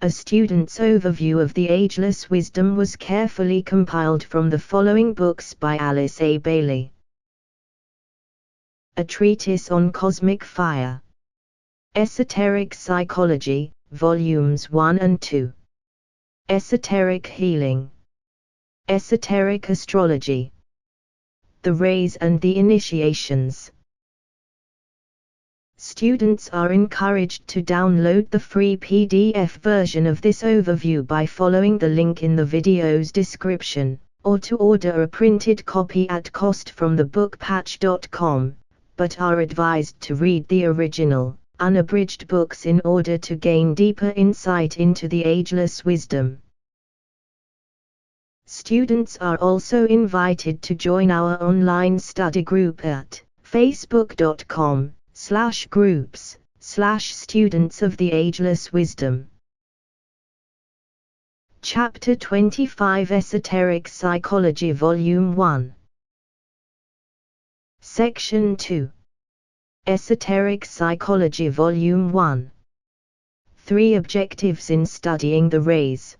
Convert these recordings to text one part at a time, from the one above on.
A student's overview of the ageless wisdom was carefully compiled from the following books by Alice A. Bailey. A Treatise on Cosmic Fire. Esoteric Psychology, Volumes 1 and 2. Esoteric Healing. Esoteric Astrology. The Rays and the Initiations. Students are encouraged to download the free PDF version of this overview by following the link in the video's description, or to order a printed copy at cost from thebookpatch.com, but are advised to read the original, unabridged books in order to gain deeper insight into the ageless wisdom. Students are also invited to join our online study group at facebook.com/groups/students of the ageless wisdom. Chapter 25 Esoteric Psychology Volume 1. Section 2. Esoteric Psychology Volume 1. 3 Objectives in Studying the Rays.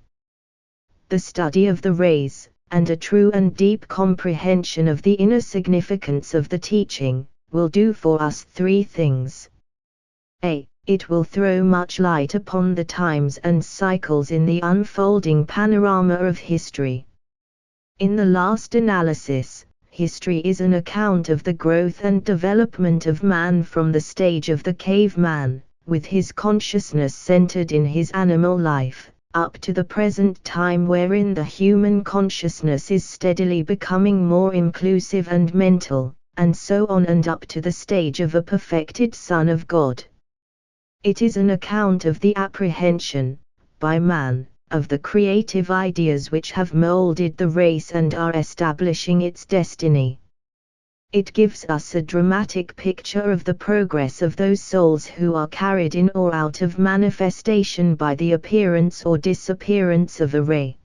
The study of the rays, and a true and deep comprehension of the inner significance of the teaching, will do for us 3 things. A. It will throw much light upon the times and cycles in the unfolding panorama of history. In the last analysis, history is an account of the growth and development of man from the stage of the caveman, with his consciousness centered in his animal life, up to the present time wherein the human consciousness is steadily becoming more inclusive and mental, and so on and up to the stage of a perfected Son of God. It is an account of the apprehension, by man, of the creative ideas which have molded the race and are establishing its destiny. It gives us a dramatic picture of the progress of those souls who are carried in or out of manifestation by the appearance or disappearance of a ray.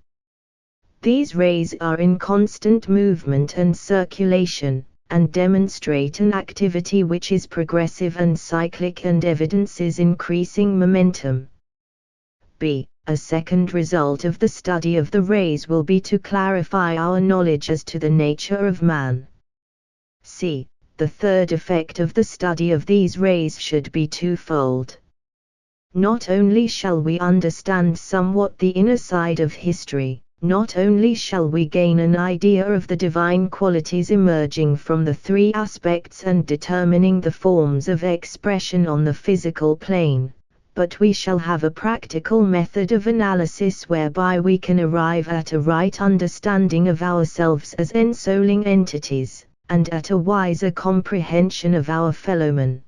These rays are in constant movement and circulation, and demonstrate an activity which is progressive and cyclic and evidences increasing momentum. B. A second result of the study of the rays will be to clarify our knowledge as to the nature of man. C. The third effect of the study of these rays should be twofold. Not only shall we understand somewhat the inner side of history, not only shall we gain an idea of the divine qualities emerging from the 3 aspects and determining the forms of expression on the physical plane, but we shall have a practical method of analysis whereby we can arrive at a right understanding of ourselves as ensouling entities, and at a wiser comprehension of our fellowmen.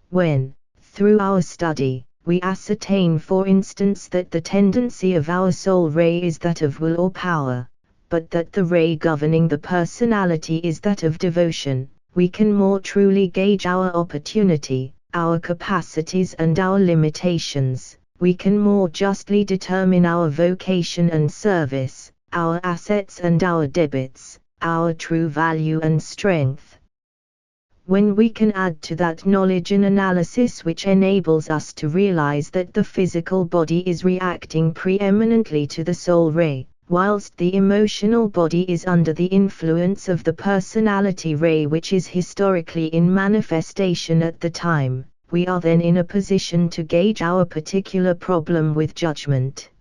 When, through our study, we ascertain for instance that the tendency of our soul ray is that of will or power, but that the ray governing the personality is that of devotion, we can more truly gauge our opportunity, our capacities and our limitations, we can more justly determine our vocation and service, our assets and our debits, our true value and strength. When we can add to that knowledge an analysis which enables us to realize that the physical body is reacting preeminently to the soul ray, whilst the emotional body is under the influence of the personality ray which is historically in manifestation at the time, we are then in a position to gauge our particular problem with judgment.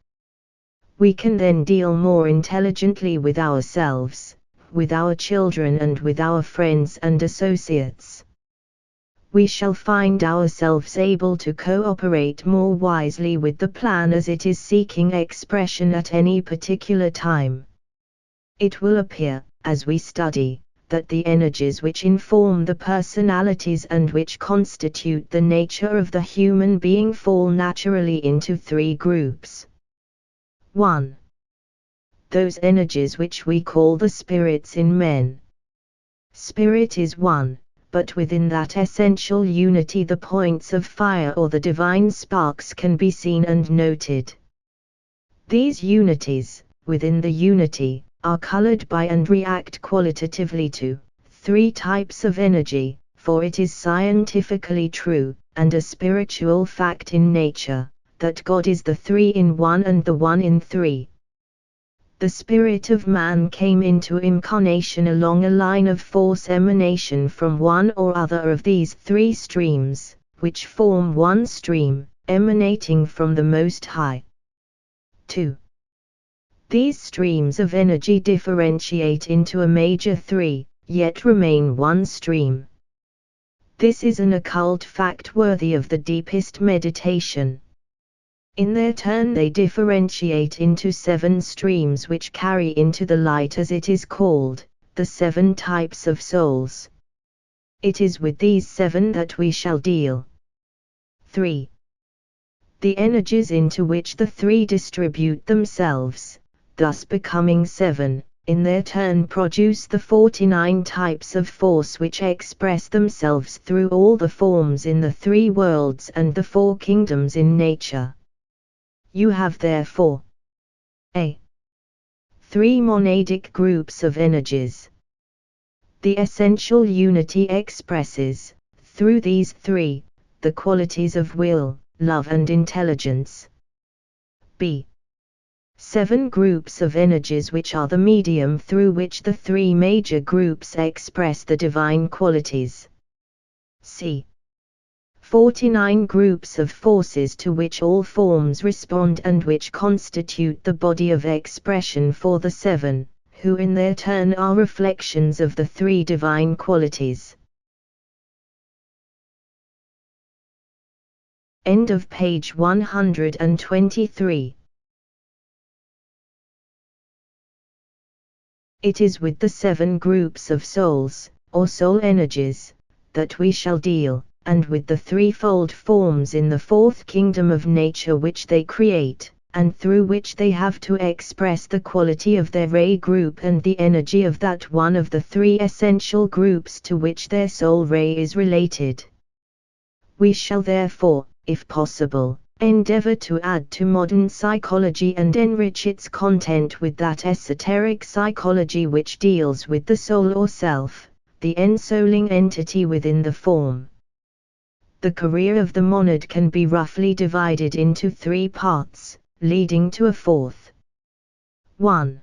We can then deal more intelligently with ourselves, with our children and with our friends and associates. We shall find ourselves able to cooperate more wisely with the plan as it is seeking expression at any particular time. It will appear, as we study, that the energies which inform the personalities and which constitute the nature of the human being fall naturally into 3 groups. 1. Those energies which we call the spirits in men. Spirit is one, but within that essential unity the points of fire or the divine sparks can be seen and noted. These unities, within the unity, are colored by and react qualitatively to 3 types of energy, for it is scientifically true, and a spiritual fact in nature, that God is the three in one and the one in three. The spirit of man came into incarnation along a line of force emanation from one or other of these three streams, which form one stream, emanating from the Most High. 2. These streams of energy differentiate into a major three, yet remain one stream. This is an occult fact worthy of the deepest meditation. In their turn they differentiate into 7 streams which carry into the light, as it is called, the 7 types of souls. It is with these 7 that we shall deal. 3. The energies into which the 3 distribute themselves, thus becoming 7, in their turn produce the 49 types of force which express themselves through all the forms in the 3 worlds and the 4 kingdoms in nature. You have therefore a 3 monadic groups of energies. The essential unity expresses, through these 3, the qualities of will, love and intelligence. b. 7 groups of energies which are the medium through which the 3 major groups express the divine qualities. c. 49 groups of forces to which all forms respond and which constitute the body of expression for the 7, who in their turn are reflections of the 3 divine qualities. End of page 123. It is with the 7 groups of souls, or soul energies, that we shall deal, and with the 3-fold forms in the 4th kingdom of nature which they create, and through which they have to express the quality of their ray group and the energy of that one of the 3 essential groups to which their soul ray is related. We shall therefore, if possible, endeavor to add to modern psychology and enrich its content with that esoteric psychology which deals with the soul or self, the ensouling entity within the form. The career of the monad can be roughly divided into 3 parts, leading to a 4th. 1.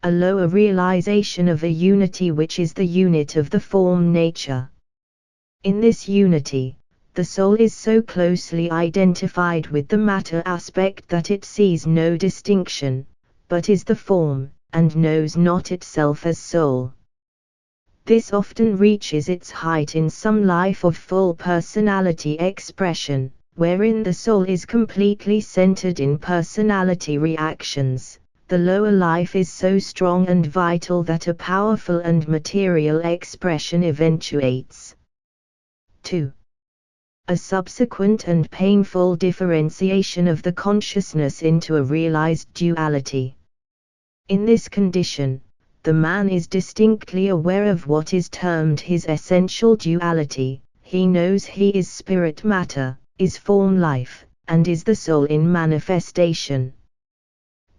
A lower realization of a unity which is the unit of the form nature. In this unity, the soul is so closely identified with the matter aspect that it sees no distinction, but is the form, and knows not itself as soul. This often reaches its height in some life of full personality expression, wherein the soul is completely centered in personality reactions. The lower life is so strong and vital that a powerful and material expression eventuates. 2. A subsequent and painful differentiation of the consciousness into a realized duality. In this condition, the man is distinctly aware of what is termed his essential duality. He knows he is spirit matter, is form life, and is the soul in manifestation.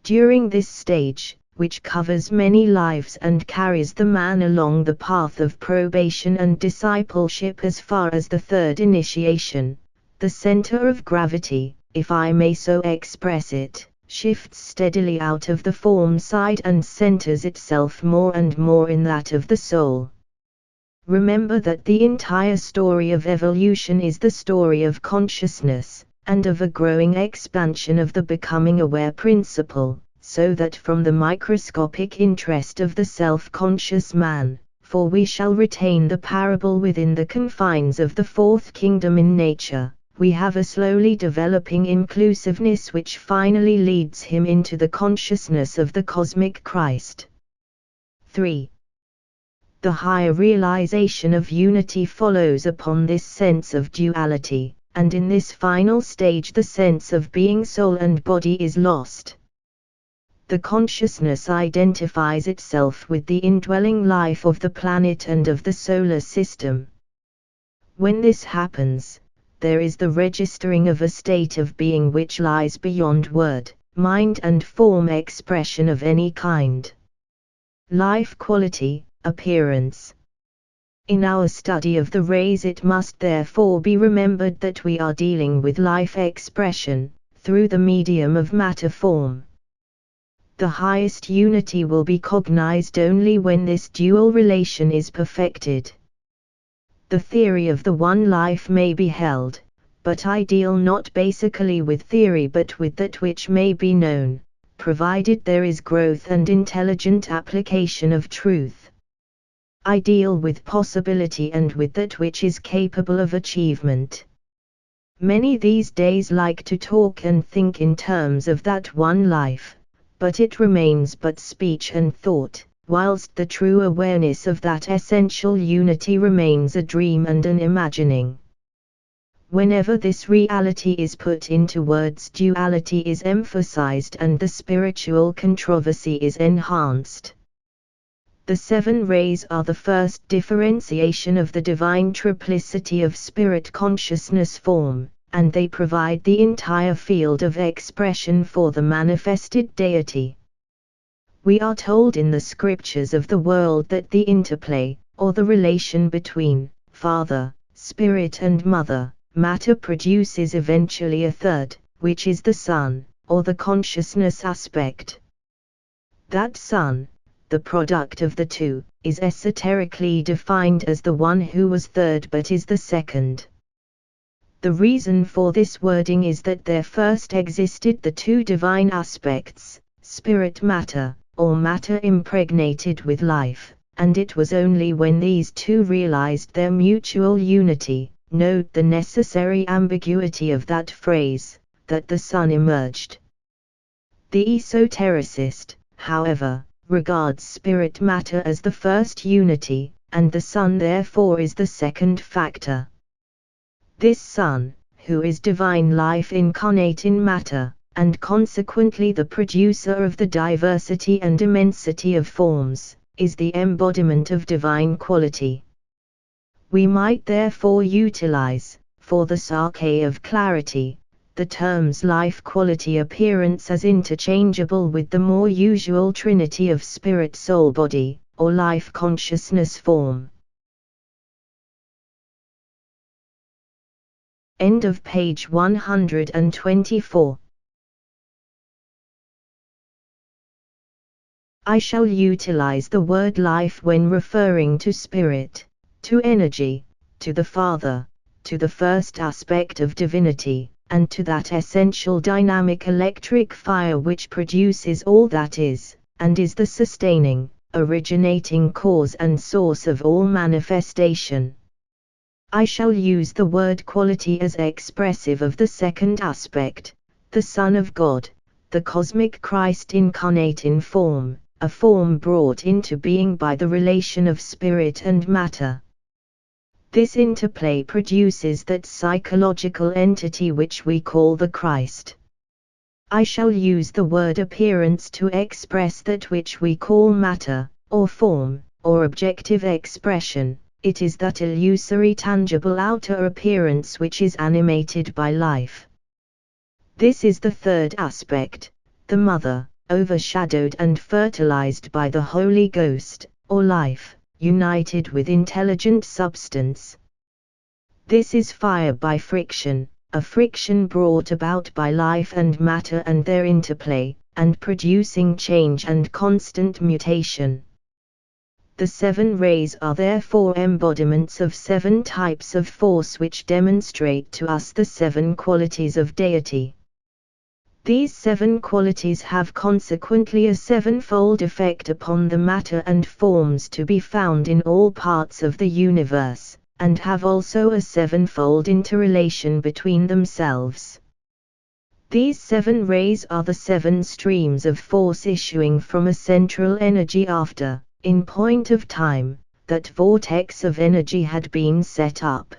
During this stage, which covers many lives and carries the man along the path of probation and discipleship as far as the 3rd initiation, the center of gravity, if I may so express it, shifts steadily out of the form side and centers itself more and more in that of the soul. Remember that the entire story of evolution is the story of consciousness, and of a growing expansion of the becoming aware principle, so that from the microscopic interest of the self-conscious man, for we shall retain the parable within the confines of the 4th kingdom in nature, we have a slowly developing inclusiveness which finally leads him into the consciousness of the cosmic Christ. 3. The higher realization of unity follows upon this sense of duality, and in this final stage the sense of being soul and body is lost. The consciousness identifies itself with the indwelling life of the planet and of the solar system. When this happens, there is the registering of a state of being which lies beyond word, mind and form expression of any kind. Life quality, appearance. In our study of the rays, it must therefore be remembered that we are dealing with life expression, through the medium of matter form. The highest unity will be cognized only when this dual relation is perfected. The theory of the one life may be held, but I deal not basically with theory but with that which may be known, provided there is growth and intelligent application of truth. I deal with possibility and with that which is capable of achievement. Many these days like to talk and think in terms of that one life, but it remains but speech and thought, whilst the true awareness of that essential unity remains a dream and an imagining. Whenever this reality is put into words, duality is emphasized and the spiritual controversy is enhanced. The 7 rays are the first differentiation of the divine triplicity of spirit consciousness form, and they provide the entire field of expression for the manifested deity. We are told in the scriptures of the world that the interplay, or the relation between Father, Spirit and Mother, matter produces eventually a third, which is the Son, or the consciousness aspect. That Son, the product of the two, is esoterically defined as the one who was third but is the second. The reason for this wording is that there first existed the two divine aspects, spirit matter, or matter impregnated with life, and it was only when these two realized their mutual unity, note the necessary ambiguity of that phrase, that the Son emerged. The esotericist, however, regards spirit matter as the first unity, and the Son therefore is the second factor. This Son, who is divine life incarnate in matter, and consequently the producer of the diversity and immensity of forms, is the embodiment of divine quality. We might therefore utilize, for the sake of clarity, the terms life quality appearance as interchangeable with the more usual trinity of spirit soul body, or life consciousness form. End of page 124. I shall utilize the word life when referring to spirit, to energy, to the Father, to the first aspect of divinity, and to that essential dynamic electric fire which produces all that is, and is the sustaining, originating cause and source of all manifestation. I shall use the word quality as expressive of the second aspect, the Son of God, the cosmic Christ incarnate in form, a form brought into being by the relation of spirit and matter. This interplay produces that psychological entity which we call the Christ. I shall use the word appearance to express that which we call matter, or form, or objective expression. It is that illusory tangible outer appearance which is animated by life. This is the third aspect, the Mother, overshadowed and fertilized by the Holy Ghost, or life, united with intelligent substance. This is fire by friction, a friction brought about by life and matter and their interplay, and producing change and constant mutation. The 7 rays are therefore embodiments of 7 types of force which demonstrate to us the 7 qualities of deity. These 7 qualities have consequently a 7-fold effect upon the matter and forms to be found in all parts of the universe, and have also a 7-fold interrelation between themselves. These 7 rays are the 7 streams of force issuing from a central energy after, in point of time, that vortex of energy had been set up.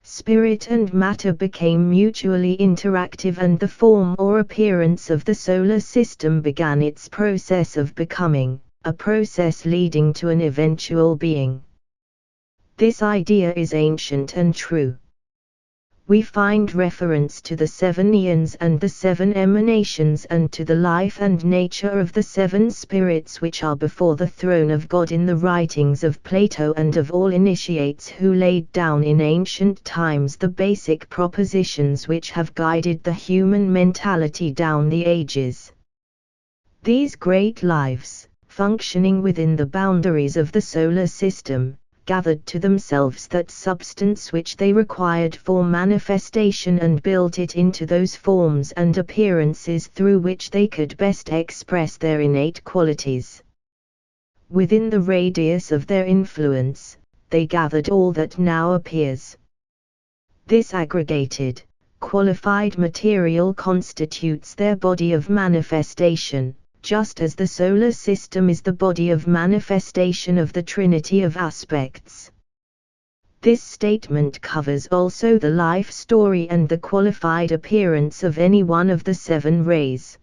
Spirit and matter became mutually interactive and the form or appearance of the solar system began its process of becoming, a process leading to an eventual being. This idea is ancient and true. we find reference to the 7 eons and the 7 emanations and to the life and nature of the 7 spirits which are before the throne of God in the writings of Plato and of all initiates who laid down in ancient times the basic propositions which have guided the human mentality down the ages. These great lives, functioning within the boundaries of the solar system, gathered to themselves that substance which they required for manifestation and built it into those forms and appearances through which they could best express their innate qualities. Within the radius of their influence, they gathered all that now appears. This aggregated, qualified material constitutes their body of manifestation, just as the solar system is the body of manifestation of the trinity of aspects. This statement covers also the life story and the qualified appearance of any one of the 7 rays.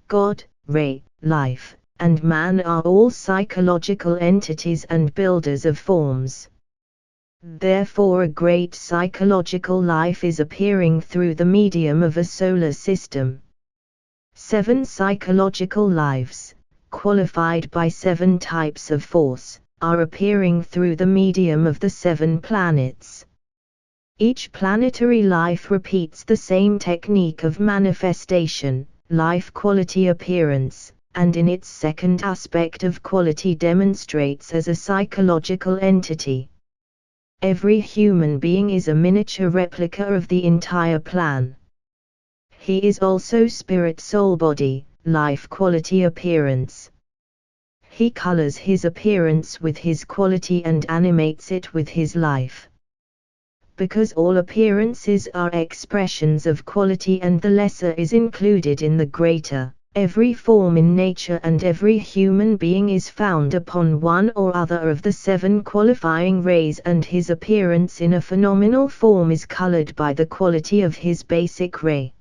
God, ray, life, and man are all psychological entities and builders of forms. Therefore a great psychological life is appearing through the medium of a solar system. 7 psychological lives, qualified by 7 types of force, are appearing through the medium of the 7 planets. Each planetary life repeats the same technique of manifestation, life quality appearance, and in its second aspect of quality demonstrates as a psychological entity. Every human being is a miniature replica of the entire plan. He is also spirit soul body, life quality appearance. He colors his appearance with his quality and animates it with his life. Because all appearances are expressions of quality and the lesser is included in the greater, every form in nature and every human being is found upon one or other of the 7 qualifying rays and his appearance in a phenomenal form is colored by the quality of his basic ray.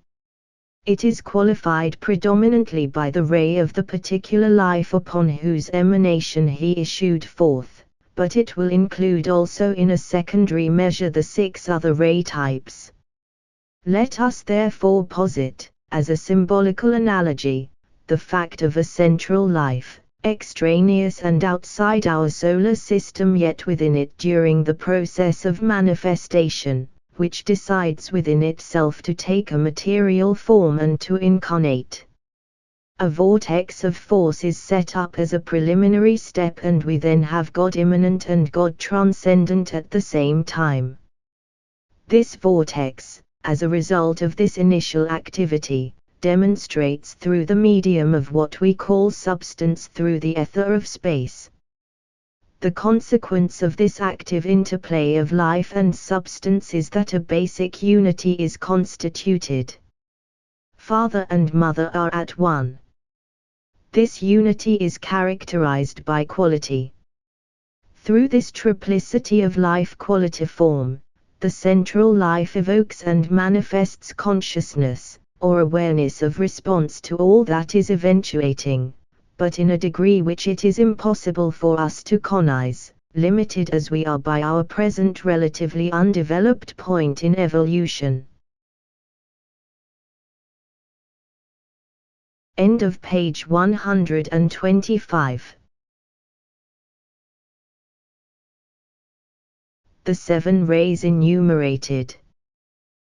It is qualified predominantly by the ray of the particular life upon whose emanation he issued forth, but it will include also in a secondary measure the 6 other ray types. Let us therefore posit, as a symbolical analogy, the fact of a central life, extraneous and outside our solar system yet within it during the process of manifestation, which decides within itself to take a material form and to incarnate. A vortex of force is set up as a preliminary step and we then have God immanent and God transcendent at the same time. This vortex, as a result of this initial activity, demonstrates through the medium of what we call substance through the ether of space. The consequence of this active interplay of life and substance is that a basic unity is constituted. Father and mother are at one. This unity is characterized by quality. Through this triplicity of life quality-form, the central life evokes and manifests consciousness, or awareness of response to all that is eventuating, but in a degree which it is impossible for us to cognize, limited as we are by our present relatively undeveloped point in evolution. End of page 125. The 7 rays enumerated.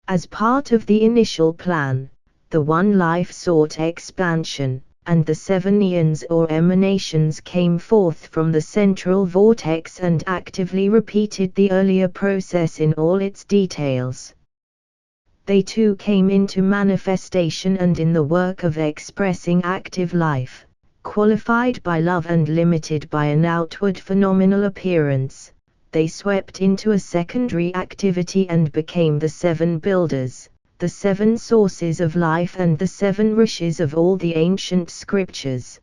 As part of the initial plan, the one life sought expansion, and the 7 eons or emanations came forth from the central vortex and actively repeated the earlier process in all its details. They too came into manifestation and in the work of expressing active life, qualified by love and limited by an outward phenomenal appearance, they swept into a secondary activity and became the 7 builders, the 7 sources of life and the 7 rishis of all the ancient scriptures.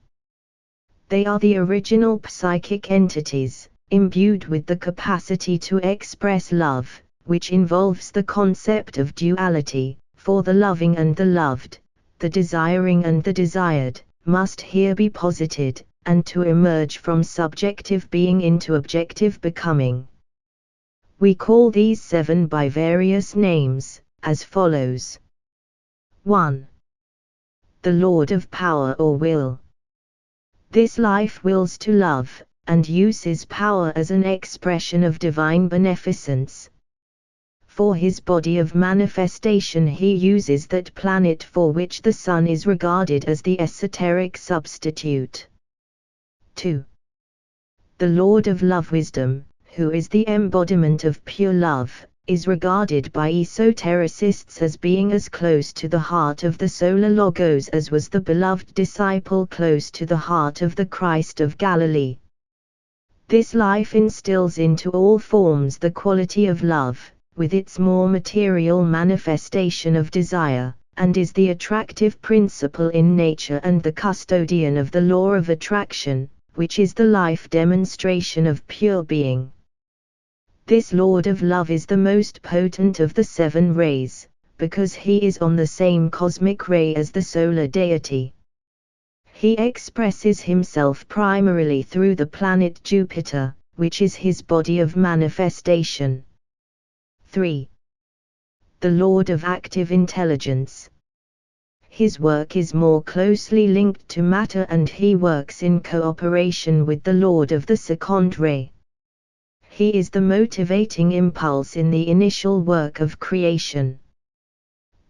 They are the original psychic entities, imbued with the capacity to express love, which involves the concept of duality, for the loving and the loved, the desiring and the desired, must here be posited, and to emerge from subjective being into objective becoming. We call these 7 by various names, as follows. 1. The Lord of Power or Will. This life wills to love, and uses power as an expression of divine beneficence. For his body of manifestation he uses that planet for which the sun is regarded as the esoteric substitute. 2. The Lord of Love Wisdom, who is the embodiment of pure love, is regarded by esotericists as being as close to the heart of the solar logos as was the beloved disciple close to the heart of the Christ of Galilee. This life instills into all forms the quality of love, with its more material manifestation of desire, and is the attractive principle in nature and the custodian of the law of attraction, which is the life demonstration of pure being. This Lord of Love is the most potent of the 7 rays, because he is on the same cosmic ray as the solar deity. He expresses himself primarily through the planet Jupiter, which is his body of manifestation. 3. The Lord of Active Intelligence. His work is more closely linked to matter and he works in cooperation with the Lord of the second ray. He is the motivating impulse in the initial work of creation.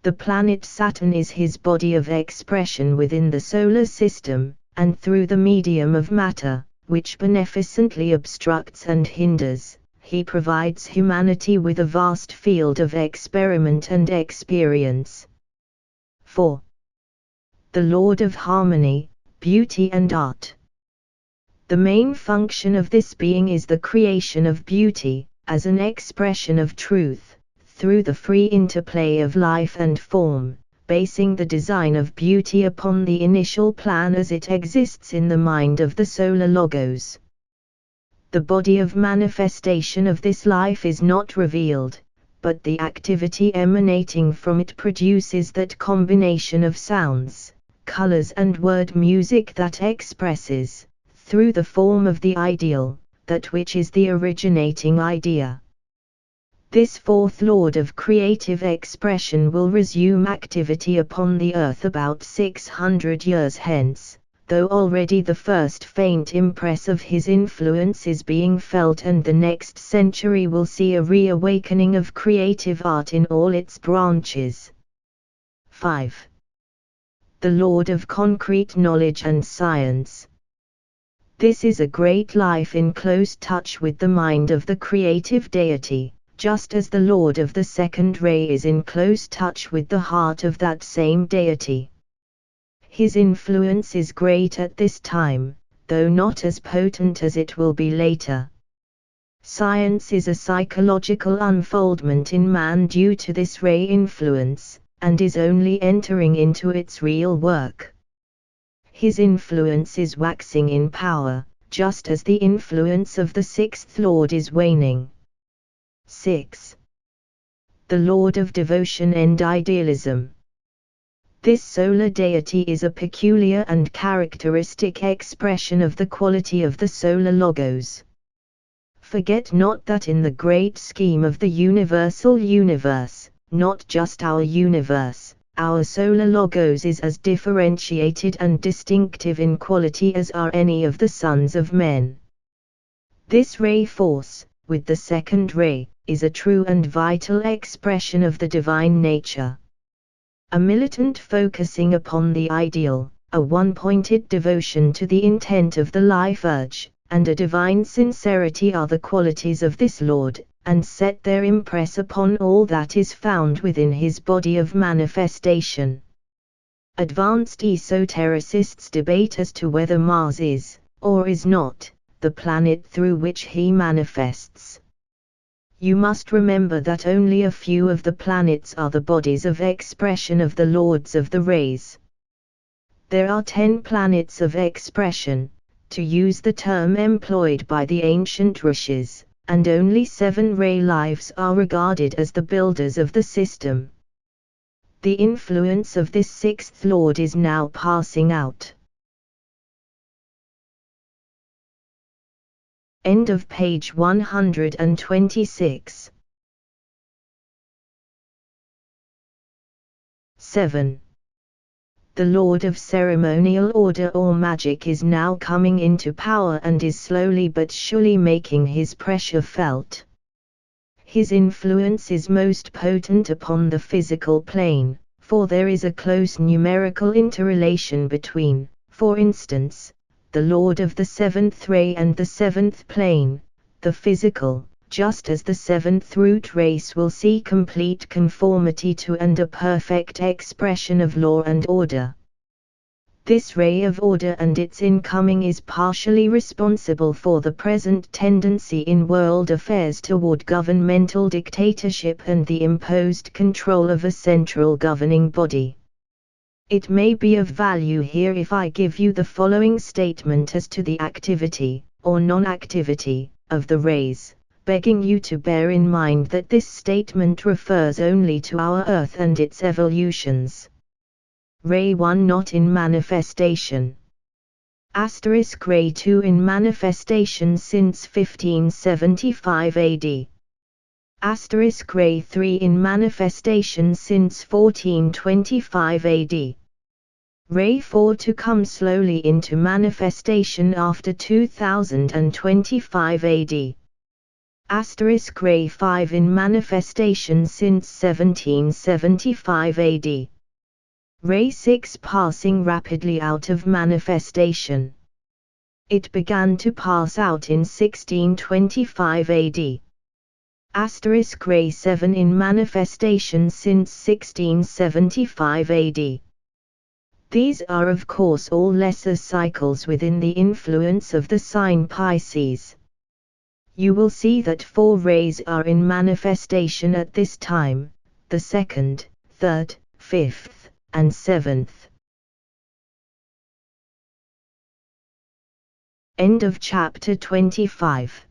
The planet Saturn is his body of expression within the solar system, and through the medium of matter, which beneficently obstructs and hinders, he provides humanity with a vast field of experiment and experience. 4. The Lord of Harmony, Beauty and Art. The main function of this being is the creation of beauty, as an expression of truth, through the free interplay of life and form, basing the design of beauty upon the initial plan as it exists in the mind of the solar logos. The body of manifestation of this life is not revealed, but the activity emanating from it produces that combination of sounds, colors and word music that expresses, through the form of the ideal, that which is the originating idea. This 4th Lord of creative expression will resume activity upon the earth about 600 years hence, though already the first faint impress of his influence is being felt, and the next century will see a reawakening of creative art in all its branches. 5. The Lord of Concrete Knowledge and Science. This is a great life in close touch with the mind of the creative deity, just as the Lord of the second ray is in close touch with the heart of that same deity. His influence is great at this time, though not as potent as it will be later. Science is a psychological unfoldment in man due to this ray influence, and is only entering into its real work. His influence is waxing in power, just as the influence of the 6th Lord is waning. 6. The Lord of Devotion and Idealism. This solar deity is a peculiar and characteristic expression of the quality of the solar logos. Forget not that in the great scheme of the universal universe, not just our universe, our solar logos is as differentiated and distinctive in quality as are any of the sons of men. This ray force, with the second ray, is a true and vital expression of the divine nature. A militant focusing upon the ideal, a one-pointed devotion to the intent of the life urge, and a divine sincerity are the qualities of this Lord, and set their impress upon all that is found within his body of manifestation. Advanced esotericists debate as to whether Mars is, or is not, the planet through which he manifests. You must remember that only a few of the planets are the bodies of expression of the Lords of the Rays. There are 10 planets of expression, to use the term employed by the ancient rishis, and only 7 ray lives are regarded as the builders of the system. The influence of this 6th Lord is now passing out. End of page 126. 7. The Lord of Ceremonial Order or Magic is now coming into power and is slowly but surely making his pressure felt. His influence is most potent upon the physical plane, for there is a close numerical interrelation between, for instance, the Lord of the seventh ray and the seventh plane, the physical, just as the seventh root race will see complete conformity to and a perfect expression of law and order. This ray of order and its incoming is partially responsible for the present tendency in world affairs toward governmental dictatorship and the imposed control of a central governing body. It may be of value here if I give you the following statement as to the activity, or non-activity, of the rays, begging you to bear in mind that this statement refers only to our Earth and its evolutions. Ray 1 not in manifestation. Ray 2 in manifestation since 1575 AD. Ray 3 in manifestation since 1425 AD. Ray 4 to come slowly into manifestation after 2025 AD. Ray 5 in manifestation since 1775 AD. Ray 6 passing rapidly out of manifestation. It began to pass out in 1625 AD. Ray 7 in manifestation since 1675 AD. These are of course all lesser cycles within the influence of the sign Pisces. You will see that 4 rays are in manifestation at this time, the 2nd, 3rd, 5th, and 7th. End of chapter 25.